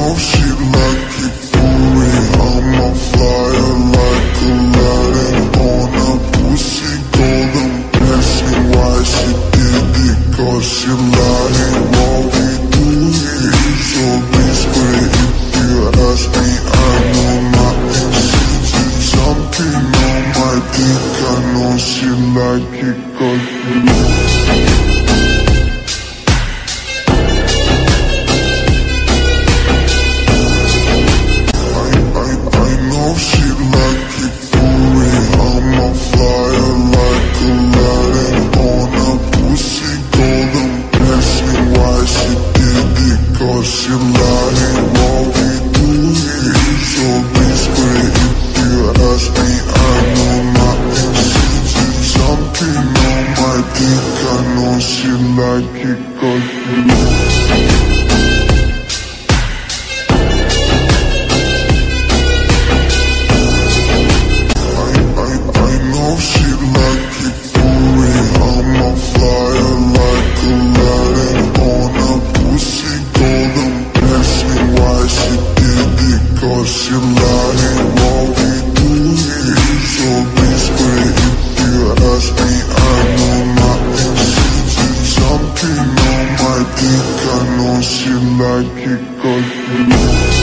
know she like it for me. I'm a flyer like Aladdin on a pussy golden blessing. Why she did it? Cause she lying. What we do here is so discreet. If you ask me, I know nothing. She did something on my dick. I know she like it cause she lying. What we do here is so discreet. If you ask me, I know nothing. She did something on my dick. I know she like it cause I know she like it for me. I'm a flyer like Aladdin on a pussy golden blessing. Why she did it? Cause she lying. What we do here is so discreet. If you ask me, I know nothing. She did something on my dick. I know she like it cause